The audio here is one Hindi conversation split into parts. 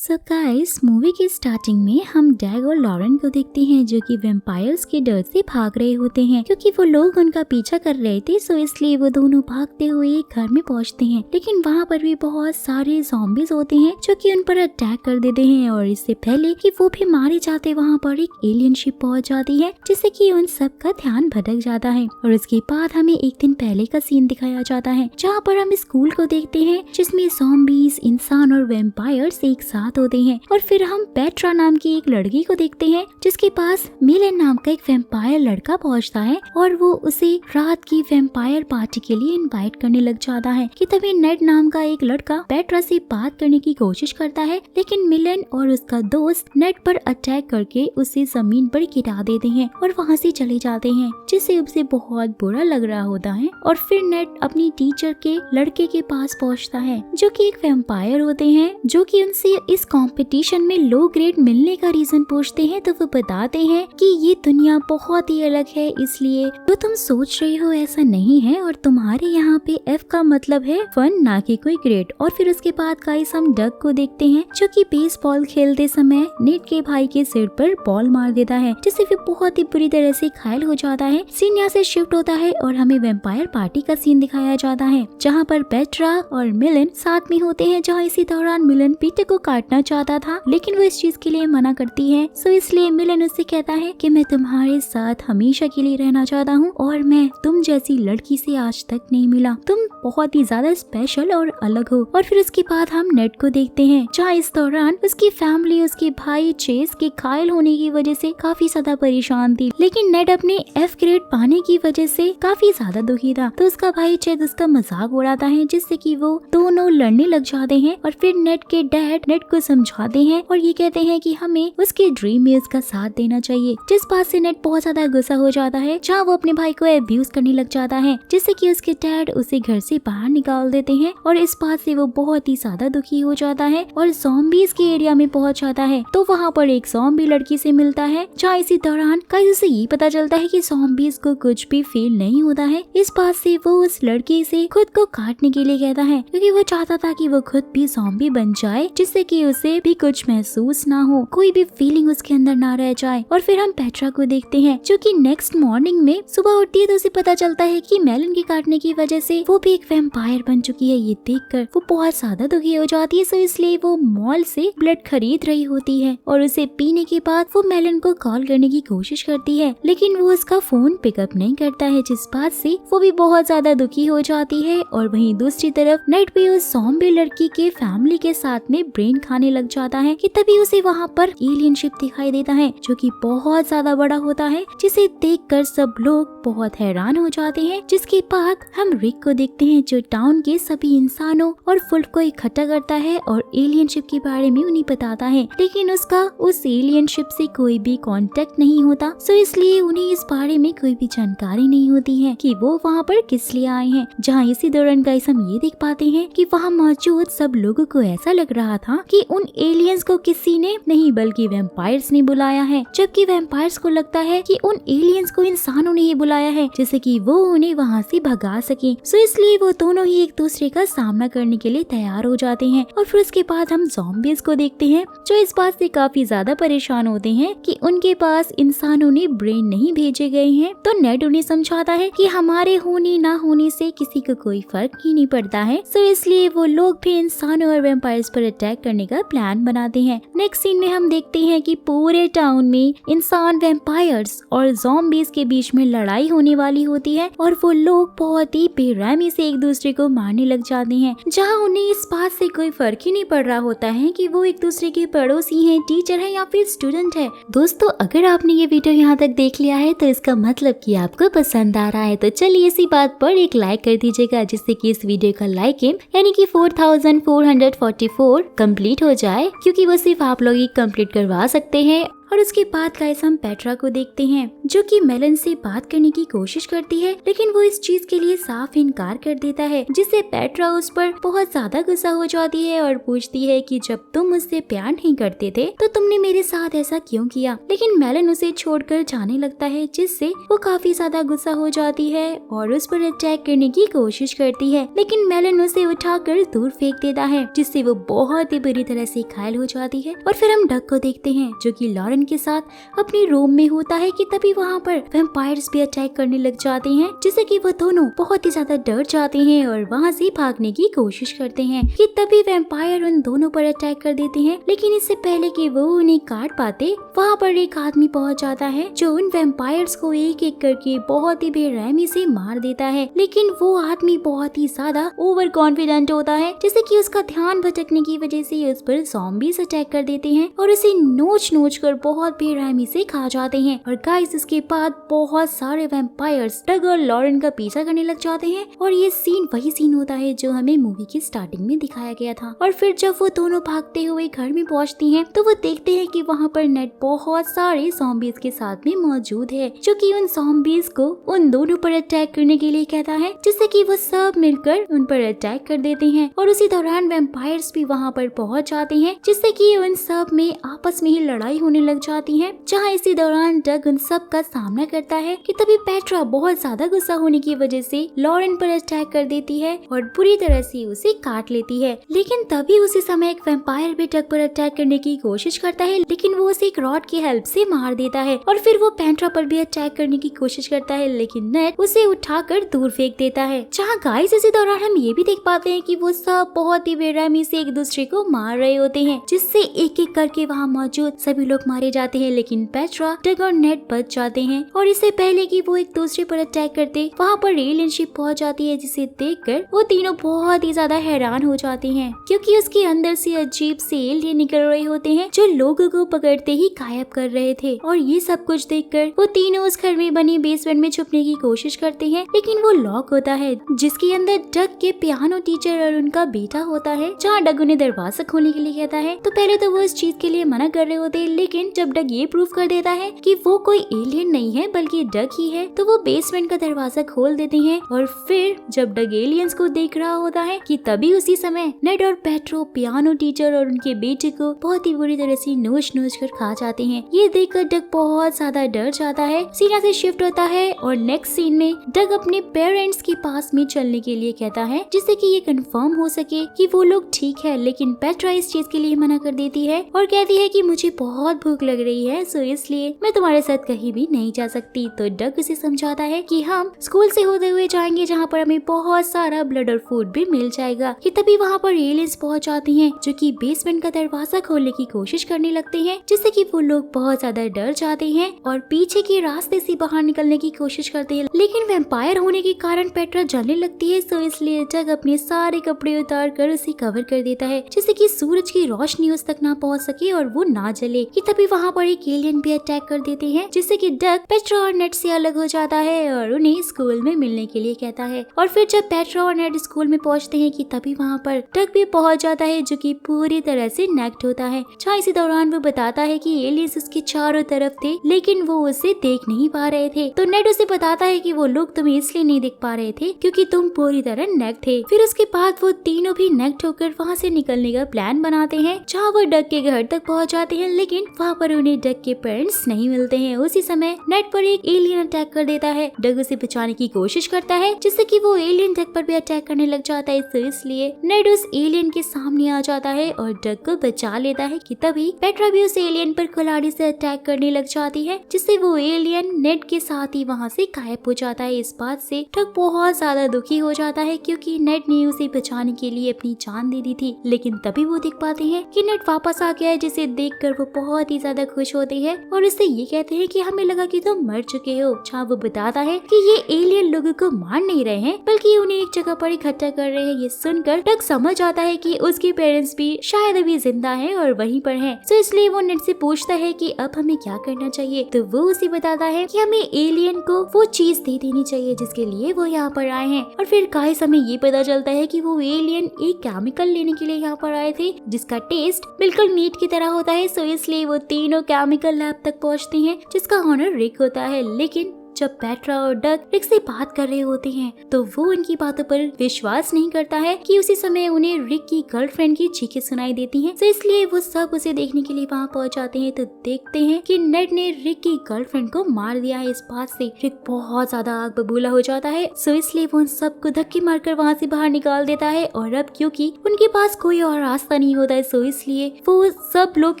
सो गाइस, मूवी की स्टार्टिंग में हम डैग और लॉरेन को देखते हैं जो कि वैम्पायर्स के डर से भाग रहे होते हैं क्योंकि वो लोग उनका पीछा कर रहे थे। सो इसलिए वो दोनों भागते हुए एक घर में पहुंचते हैं, लेकिन वहाँ पर भी बहुत सारे ज़ॉम्बीज होते हैं जो कि उन पर अटैक कर देते हैं और इससे पहले कि वो भी मारे जाते वहाँ पर एक एलियन शिप पहुंच जाती है जिससे कि उन सब का ध्यान भटक जाता है। और उसके बाद हमें एक दिन पहले का सीन दिखाया जाता है जहाँ पर हम स्कूल को देखते हैं जिसमें ज़ॉम्बीज, इंसान और वैम्पायर्स एक साथ होते हैं। और फिर हम पेट्रा नाम की एक लड़की को देखते हैं जिसके पास मिलन नाम का एक वैम्पायर लड़का पहुंचता है और वो उसे रात की वैम्पायर पार्टी के लिए इनवाइट करने लग जाता है कि तभी नेड नाम का एक लड़का पेट्रा से बात करने की कोशिश करता है, लेकिन मिलन और उसका दोस्त नेड पर अटैक करके उसे जमीन पर गिरा देते हैं और वहाँ से चले जाते हैं जिससे उसे बहुत बुरा लग रहा होता है। और फिर नेड अपनी टीचर के लड़के के पास पहुँचता है जो कि एक वैम्पायर होते हैं जो कि उनसे इस कंपटीशन में लो ग्रेड मिलने का रीजन पूछते हैं। तो वो बताते हैं कि ये दुनिया बहुत ही अलग है, इसलिए जो तुम सोच रहे हो ऐसा नहीं है और तुम्हारे यहाँ पे F का मतलब है फन, ना कि कोई ग्रेड। और फिर उसके बाद गाइस हम डग को देखते हैं जो कि बेसबॉल खेलते समय नेड के भाई के सिर पर बॉल मार देता है जिससे वो बहुत ही बुरी तरह से घायल हो जाता है। सीन यहाँ से शिफ्ट होता है और हमें वैम्पायर पार्टी का सीन दिखाया जाता है जहाँ पर पेट्रा और मिलन साथ में होते हैं, जहाँ इसी दौरान मिलन पीटर को काटना चाहता था लेकिन वो इस चीज के लिए मना करती है। सो इसलिए मिलन उससे कहता है कि मैं तुम्हारे साथ हमेशा के लिए रहना चाहता हूँ और मैं तुम जैसी लड़की से आज तक नहीं मिला, तुम बहुत ही ज्यादा स्पेशल और अलग हो। और फिर उसके बाद हम नेड को देखते हैं जहाँ इस दौरान उसकी फैमिली उसके भाई चेस के घायल होने की वजह से काफी ज्यादा परेशान थी, लेकिन नेड अपने F ग्रेड पाने की वजह से काफी ज्यादा दुखी था। तो उसका भाई चेस उसका मजाक उड़ाता है जिससे कि वो दोनों लड़ने लग जाते हैं। और फिर नेड के डैड नेड को समझाते हैं और ये कहते हैं कि हमें उसके ड्रीम में उसका साथ देना चाहिए, जिस बात से नेड बहुत ज्यादा गुस्सा हो जाता है जहाँ वो अपने भाई को अब्यूज करने लग जाता है जिससे कि उसके डैड उसे घर से बाहर निकाल देते हैं। और इस बात से वो बहुत ही ज्यादा दुखी हो जाता है और ज़ॉम्बीज के एरिया में पहुंच जाता है। तो वहाँ पर एक ज़ॉम्बी लड़की से मिलता है जहाँ इसी दौरान गाइस उसे ये पता चलता है कि ज़ॉम्बीज को कुछ भी फील नहीं होता है। इस बात से वो उस लड़की से खुद को काटने के लिए कहता है क्योंकि वो चाहता था कि वो खुद भी ज़ॉम्बी बन जाए जिससे कि उसे भी कुछ महसूस ना हो, कोई भी फीलिंग उसके अंदर ना रह जाए। और फिर हम पेट्रा को देखते हैं जो कि नेक्स्ट मॉर्निंग में सुबह उठती है तो उसे पता चलता है कि मेलन के काटने की वजह से वो भी एक वैम्पायर बन चुकी है। ये देखकर वो बहुत ज्यादा दुखी हो जाती है। सो इसलिए वो मॉल से ब्लड खरीद रही होती है और उसे पीने के बाद वो मेलन को कॉल करने की कोशिश करती है, लेकिन वो उसका फोन पिकअप नहीं करता है, जिस बात से वो भी बहुत ज्यादा दुखी हो जाती है। और वहीं दूसरी तरफ नेड भी उस ज़ॉम्बी लड़की के फैमिली के साथ में ब्रेन खाने लग जाता है कि तभी उसे वहाँ पर एलियन शिप दिखाई देता है जो कि बहुत ज्यादा बड़ा होता है, जिसे देखकर सब लोग बहुत हैरान हो जाते हैं। जिसके बाद हम रिक को देखते हैं जो टाउन के सभी इंसानों और फुल्क को इकट्ठा करता है और एलियन शिप के बारे में उन्हें बताता है, लेकिन उसका उस एलियन शिप से कोई भी कांटेक्ट नहीं होता। सो इसलिए उन्हें इस बारे में कोई भी जानकारी नहीं होती है कि वो वहाँ पर किस लिए आए हैं। जहाँ इसी दौरान गाइस हम ये देख पाते हैं कि वहाँ मौजूद सब लोगों को ऐसा लग रहा था कि उन एलियंस को किसी ने नहीं बल्कि वैम्पायर्स ने बुलाया है, जबकि वैम्पायर्स को लगता है कि उन एलियंस को इंसानों ने ही बुलाया है जिससे कि वो उन्हें वहाँ से भगा सके। सो इसलिए वो दोनों ही एक दूसरे का सामना करने के लिए तैयार हो जाते हैं। और फिर उसके बाद हम ज़ॉम्बीज को देखते हैं जो इस बात से काफी ज्यादा परेशान होते हैं कि उनके पास इंसानों ने ब्रेन नहीं भेजे गए हैं। तो नेड उन्हें समझाता है कि हमारे होने ना होने से किसी को कोई फर्क ही नहीं पड़ता है। सो इसलिए वो लोग भी इंसानों और वैम्पायर्स पर अटैक करने का प्लान बनाते हैं। नेक्स्ट सीन में हम देखते हैं कि पूरे टाउन में इंसान, वैम्पायर्स और ज़ॉम्बीज के बीच में लड़ाई होने वाली होती है और वो लोग बहुत ही बेरहमी से एक दूसरे को मारने लग जाते हैं, जहां उन्हें इस बात से कोई फर्क ही नहीं पड़ रहा होता है कि वो एक दूसरे के पड़ोसी हैं, टीचर है या फिर स्टूडेंट है। दोस्तों, अगर आपने ये वीडियो यहाँ तक देख लिया है तो इसका मतलब कि आपको पसंद आ रहा है, तो चलिए इसी बात पर एक लाइक कर दीजिएगा जिससे कि इस वीडियो का लाइक यानी कि 4444 कंप्लीट हो जाए, क्योंकि वो सिर्फ आप लोग ही कंप्लीट करवा सकते हैं और उसके बाद गाइस हम पेट्रा को देखते हैं जो कि मेलन से बात करने की कोशिश करती है, लेकिन वो इस चीज के लिए साफ इनकार कर देता है, जिससे पेट्रा उस पर बहुत ज्यादा गुस्सा हो जाती है और पूछती है कि जब तुम मुझसे प्यार नहीं करते थे तो तुमने मेरे साथ ऐसा क्यों किया। लेकिन मेलन उसे छोड़कर जाने लगता है, जिससे वो काफी ज्यादा गुस्सा हो जाती है और उस पर अटैक करने की कोशिश करती है, लेकिन मेलन उसे उठाकर दूर फेंक देता है, जिससे वो बहुत ही बुरी तरह से घायल हो जाती है। और फिर हम डक को देखते हैं जो कि लॉरेन के साथ अपने रूम में होता है कि तभी वहाँ पर वैम्पायर्स भी अटैक करने लग जाते हैं, जिससे कि वो दोनों बहुत ही ज्यादा डर जाते हैं और वहाँ से भागने की कोशिश करते हैं कि तभी वैम्पायर उन दोनों पर अटैक कर देते हैं। लेकिन इससे पहले कि वो उन्हें काट पाते, वहाँ पर एक आदमी पहुँच जाता है जो उन वैम्पायर्स को एक एक करके बहुत ही बेरहमी से मार देता है। लेकिन वो आदमी बहुत ही ज्यादा ओवर कॉन्फिडेंट होता है, जिससे कि उसका ध्यान भटकने की वजह से उस पर ज़ॉम्बीज़ अटैक कर देते हैं और उसे नोच कर बहुत बेरहमी से खा जाते हैं। और गाइस इसके बाद बहुत सारे वैम्पायर्स डग और लॉरेन का पीछा करने लग जाते हैं और ये सीन वही सीन होता है जो हमें मूवी की स्टार्टिंग में दिखाया गया था। और फिर जब वो दोनों भागते हुए घर में पहुंचती हैं तो वो देखते हैं कि वहाँ पर नेड बहुत सारे ज़ॉम्बीज़ के साथ में मौजूद है, जो कि उन ज़ॉम्बीज़ को उन दोनों पर अटैक करने के लिए कहता है, जिससे कि वो सब मिलकर उन पर अटैक कर देते हैं। और उसी दौरान वैम्पायर्स भी वहाँ पर पहुंच जाते हैं, जिससे कि उन सब में आपस में ही लड़ाई होने लग जाती है। जहाँ इसी दौरान डग उन सब का सामना करता है कि तभी पेट्रा बहुत ज्यादा गुस्सा होने की वजह से लॉरेन पर अटैक कर देती है और बुरी तरह से उसे काट लेती है। लेकिन तभी उसी समय एक वैम्पायर भी डग पर अटैक करने की कोशिश करता है, लेकिन वो उसे एक रॉड की हेल्प से मार देता है। और फिर वो पेट्रा पर भी अटैक करने की कोशिश करता है, लेकिन नेड उसे उठाकर दूर फेंक देता है। जहाँ गाइस इसी दौरान हम ये भी देख पाते हैं कि वो सब बहुत ही बेरहमी से एक दूसरे को मार रहे होते हैं, जिससे एक एक करके वहाँ मौजूद सभी लोग मारे जाते हैं, लेकिन पेट्रा, डग और नेड बच जाते हैं। और इससे पहले कि वो एक दूसरे पर अटैक करते, वहाँ पर एलियन शिप पहुंच जाती है, जिसे देखकर वो तीनों बहुत ही ज्यादा हैरान हो जाते हैं, क्योंकि उसके अंदर से अजीब से एलियन निकल रहे होते हैं जो लोगों को पकड़ते ही गायब कर रहे थे। और ये सब कुछ देखकर वो तीनों उस घर में बने बेसमेंट में छुपने की कोशिश करते हैं, लेकिन वो लॉक होता है, जिसके अंदर डग के पियानो टीचर और उनका बेटा होता है। जहाँ डग उन्हें दरवाजा खोलने के लिए कहता है तो पहले तो वो इस चीज के लिए मना कर रहे होते हैं, लेकिन जब डग ये प्रूव कर देता है कि वो कोई एलियन नहीं है बल्कि डग ही है, तो वो बेसमेंट का दरवाजा खोल देते हैं। और फिर जब डग एलियंस को देख रहा होता है कि तभी उसी समय नेड और पेट्रो पियानो टीचर और उनके बेटे को बहुत ही बुरी तरह से नोच कर खा जाते हैं। ये देखकर डग बहुत ज्यादा डर जाता है। सीन से शिफ्ट होता है और नेक्स्ट सीन में डग अपने पेरेंट्स के पास में चलने के लिए कहता है, जिससे कि ये कंफर्म हो सके कि वो लोग ठीक है। लेकिन पेट्रा इस चीज के लिए मना कर देती है और कहती है कि मुझे बहुत भूख लग रही है, सो इसलिए मैं तुम्हारे साथ कहीं भी नहीं जा सकती। तो डग उसे समझाता है कि हम स्कूल से होते हुए जाएंगे, जहाँ पर हमें बहुत सारा ब्लड और फूड भी मिल जाएगा। कि तभी वहाँ पर एलियंस पहुंच जाती हैं, जो कि बेसमेंट का दरवाजा खोलने की कोशिश करने लगते हैं, जिससे कि वो लोग बहुत ज्यादा डर जाते हैं और पीछे के रास्ते से बाहर निकलने की कोशिश करते हैं। लेकिन वैम्पायर होने के कारण पेट्रा जलने लगती है, सो इसलिए डग अपने सारे कपड़े उतार कर उसे कवर कर देता है, जिससे कि सूरज की रोशनी उस तक ना पहुंच सके और वो ना जले। कि तभी वहाँ पर एक एलियन भी अटैक कर देते हैं, जिससे कि डग पेट्रा और नेड से अलग हो जाता है और उन्हें स्कूल में मिलने के लिए कहता है। और फिर जब पेट्रा और नेड स्कूल में पहुंचते हैं कि तभी वहाँ पर डग भी पहुंच जाता है, जो कि पूरी तरह से नेक्ड होता है। जहाँ इसी दौरान वो बताता है कि एलियंस उसके चारों तरफ थे, लेकिन वो उसे देख नहीं पा रहे थे। तो नेड उसे बताता है कि वो लोग तुम्हें इसलिए नहीं देख पा रहे थे क्योंकि तुम पूरी तरह नेक्ड थे। फिर उसके बाद वो तीनों भी नेक्ड होकर वहाँ से निकलने का प्लान बनाते हैं, जहाँ वो डग के घर तक पहुँच जाते हैं, लेकिन वहाँ पर उन्हें डग के पेरेंट्स नहीं मिलते हैं। उसी समय नेड पर एक एलियन अटैक कर देता है। डग उसे बचाने की कोशिश करता है, जिससे कि वो एलियन डग पर भी अटैक करने लग जाता है, तो इसलिए नेड उस एलियन के सामने आ जाता है और डग को बचा लेता है। कि तभी पेट्रा भी उस एलियन पर कुल्हाड़ी से अटैक करने लग जाती है, जिससे वो एलियन नेड के साथ ही वहाँ से गायब हो जाता है। इस बात से डग बहुत ज्यादा दुखी हो जाता है, क्योंकि नेड ने उसे बचाने के लिए अपनी जान दे दी थी। लेकिन तभी वो देख पाते हैं कि नेड वापस आ गया है, जिसे देखकर वो बहुत ही ज्यादा खुश होते हैं और उससे ये कहते हैं कि हमें लगा कि तुम मर चुके हो। जहाँ वो बताता है कि ये एलियन लोगों को मार नहीं रहे हैं, बल्कि उन्हें एक जगह पर इकट्ठा कर रहे हैं। ये सुनकर डग समझ आता है कि उसके पेरेंट्स भी शायद अभी जिंदा हैं और वहीं पर हैं। तो इसलिए वो नेड से पूछता पूछता है कि अब हमें क्या करना चाहिए, तो वो उसे बताता है कि हमें एलियन को वो चीज दे देनी चाहिए जिसके लिए वो यहाँ पर आए हैं। और फिर गाइस हमें ये पता चलता है कि वो एलियन एक केमिकल लेने के लिए यहाँ पर आए थे जिसका टेस्ट बिल्कुल मीट की तरह होता है। सो इसलिए वो तीनों केमिकल लैब तक पहुँचते हैं जिसका ऑनर रिक होता है। लेकिन जब पेट्रा और डग रिक से बात कर रहे होते हैं तो वो उनकी बातों पर विश्वास नहीं करता है कि उसी समय उन्हें रिक की गर्लफ्रेंड की चीखें सुनाई देती हैं। तो इसलिए वो सब उसे देखने के लिए वहाँ पहुँच जाते हैं तो देखते हैं कि नेड ने रिक की गर्लफ्रेंड को मार दिया है। इस बात से रिक बहुत ज्यादा आग बबूला हो जाता है। सो इसलिए वो उन सबको धक्के मारकर वहाँ से बाहर निकाल देता है। और अब क्योंकि उनके पास कोई और रास्ता नहीं होता है, सो इसलिए वो सब लोग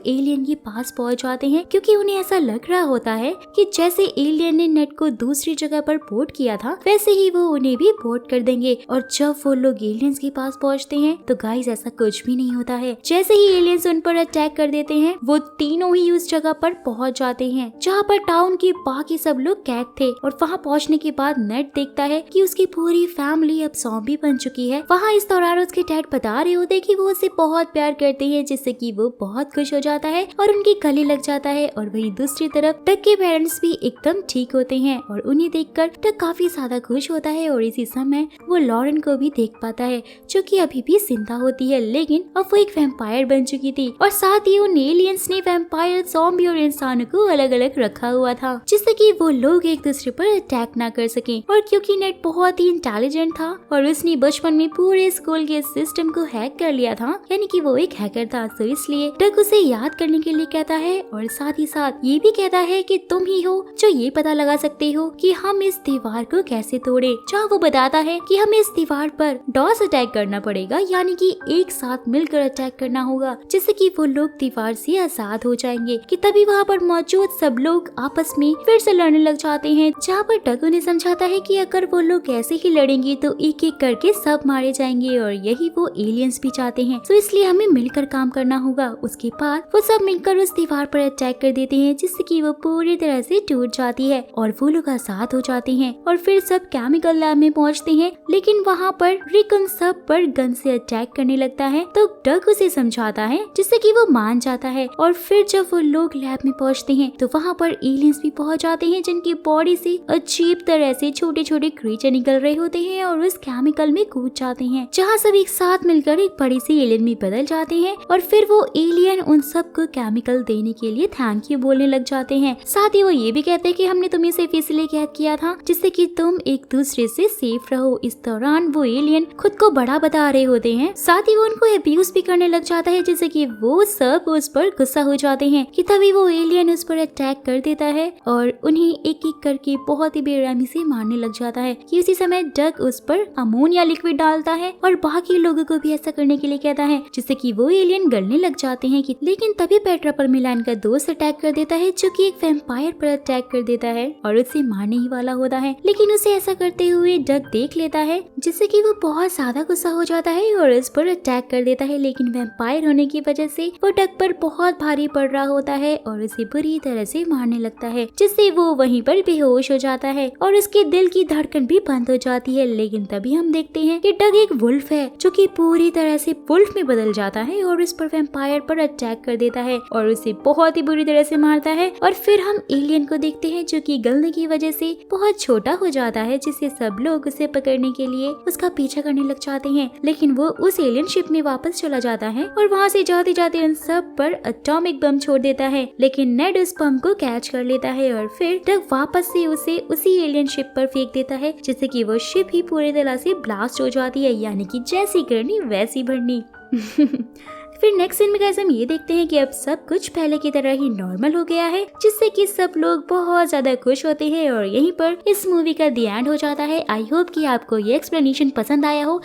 एलियन के पास पहुँच जाते हैं क्योंकि उन्हें ऐसा लग रहा होता है कि जैसे एलियन ने नेड को दूसरी जगह पर पोर्ट किया था वैसे ही वो उन्हें भी पोर्ट कर देंगे। और जब वो लोग एलियंस के पास पहुंचते हैं तो गाइस ऐसा कुछ भी नहीं होता है। जैसे ही एलियंस उन पर अटैक कर देते हैं वो तीनों ही उस जगह पर पहुंच जाते हैं जहां पर टाउन के बाकी सब लोग कैद थे। और वहां पहुंचने के बाद नेड देखता है कि उसकी पूरी फैमिली अब ज़ॉम्बी बन चुकी है। वहाँ इस दौरान उसके डैड बता रहे होते कि वो उसे बहुत प्यार करते हैं जिससे कि वो बहुत खुश हो जाता है और उनके गले लग जाता है। और वहीं दूसरी तरफ डग के पेरेंट्स भी एकदम ठीक होते हैं और उन्हें देखकर डग काफी ज्यादा खुश होता है। और इसी समय वो लॉरेन को भी देख पाता है जो कि अभी भी जिंदा होती है लेकिन अब वो एक वैम्पायर बन चुकी थी। और साथ ही उन एलियंस ने वैम्पायर, ज़ॉम्बी और इंसानों को अलग अलग रखा हुआ था जिससे कि वो लोग एक दूसरे पर अटैक ना कर सकें। और क्योंकि नेड बहुत ही इंटेलिजेंट था और उसने बचपन में पूरे स्कूल के सिस्टम को हैक कर लिया था, यानी कि वो एक हैकर था, तो इसलिए डग उसे याद करने के लिए कहता है और साथ ही साथ ये भी कहता है कि तुम ही हो जो ये पता लगा सकते हो कि हम इस दीवार को कैसे तोड़े। जहाँ वो बताता है कि हमें इस दीवार पर डॉस अटैक करना पड़ेगा, यानी कि एक साथ मिलकर अटैक करना होगा जिससे कि वो लोग दीवार से आजाद हो जाएंगे। कि तभी वहाँ पर मौजूद सब लोग आपस में फिर से लड़ने लग जाते हैं। जहाँ पर डग उन्हें समझाता है कि अगर वो लोग ऐसे ही लड़ेंगे तो एक एक करके सब मारे जाएंगे और यही वो एलियंस भी चाहते हैं, तो इसलिए हमें मिलकर काम करना होगा। उसके बाद वो सब मिलकर उस दीवार पर अटैक कर देते हैं जिससे कि वो पूरी तरह से टूट जाती है और वो लोग आजाद हो जाते हैं। और फिर सब केमिकल लैब में पहुंचते हैं लेकिन वहाँ पर रिक उन सब पर गन से अटैक करने लगता है तो डग उसे समझाता है जिससे कि वो मान जाता है। और फिर जब वो लोग लैब में पहुंचते हैं तो वहाँ पर एलियंस भी पहुंच जाते हैं जिनकी बॉडी से अजीब तरह से छोटे छोटे क्रीचर निकल रहे होते हैं और उस केमिकल में कूद जाते हैं जहाँ सब एक साथ मिलकर एक बड़ी सी एलियन में बदल जाते हैं। और फिर वो एलियन उन सबको केमिकल देने के लिए थैंक यू बोलने लग जाते हैं। साथ ही वो ये भी कहते हैं कि हमने तुम्हें सिर्फ इसलिए कैद किया था जिससे कि तुम एक दूसरे से सेफ रहो। इस दौरान वो एलियन खुद को बड़ा बता रहे होते हैं, साथ ही वो उनको अब्यूज भी करने लग जाता है जिससे कि वो सब उस पर गुस्सा हो जाते हैं। कि तभी वो एलियन उस पर अटैक कर देता है और उन्हें एक एक करके बहुत ही बेरहमी से मारने लग जाता है। कि उसी समय डग उस पर अमोनिया लिक्विड डालता है और बाकी लोगों को भी ऐसा करने के लिए कहता है जिससे कि वो एलियन गलने लग जाते हैं। लेकिन तभी पेट्रा पर मिलान का दोस्त अटैक कर देता है जो कि एक वैम्पायर पर अटैक कर देता है और उसे मारने ही वाला होता है, लेकिन उसे ऐसा करते हुए डग देख लेता है जिससे कि वो बहुत ज्यादा गुस्सा हो जाता है और उस पर अटैक कर देता है। लेकिन वैम्पायर होने की वजह से वो डग पर बहुत भारी पड़ रहा होता है और उसे बुरी तरह से मारने लगता है जिससे वो वहीं पर बेहोश हो जाता है और उसके दिल की धड़कन भी बंद हो जाती है। लेकिन तभी हम देखते हैं कि डग एक वुल्फ है जो कि पूरी तरह से वुल्फ में बदल जाता है और उस पर वैम्पायर पर अटैक कर देता है और उसे बहुत ही बुरी तरह से मारता है। और फिर हम एलियन को देखते हैं जो कि गलने की वजह से बहुत छोटा हो जाता है जिससे सब लोग उसे पकड़ने के लिए उसका पीछा करने लग जाते हैं। लेकिन वो उस एलियन शिप में वापस चला जाता है और वहाँ से जाते जाते उन सब पर एटॉमिक बम छोड़ देता है, लेकिन नेड उस बम को कैच कर लेता है और फिर डग वापस से उसे उसी एलियन शिप पर फेंक देता है जिससे कि वो शिप ही पूरी तरह से ब्लास्ट हो जाती है, यानी कि जैसी करनी वैसी भरनी। फिर नेक्स्ट सीन में गाइस हम ये देखते हैं कि अब सब कुछ पहले की तरह ही नॉर्मल हो गया है जिससे कि सब लोग बहुत ज्यादा खुश होते हैं और यहीं पर इस मूवी का द एंड हो जाता है। आई होप कि आपको ये एक्सप्लेनेशन पसंद आया हो।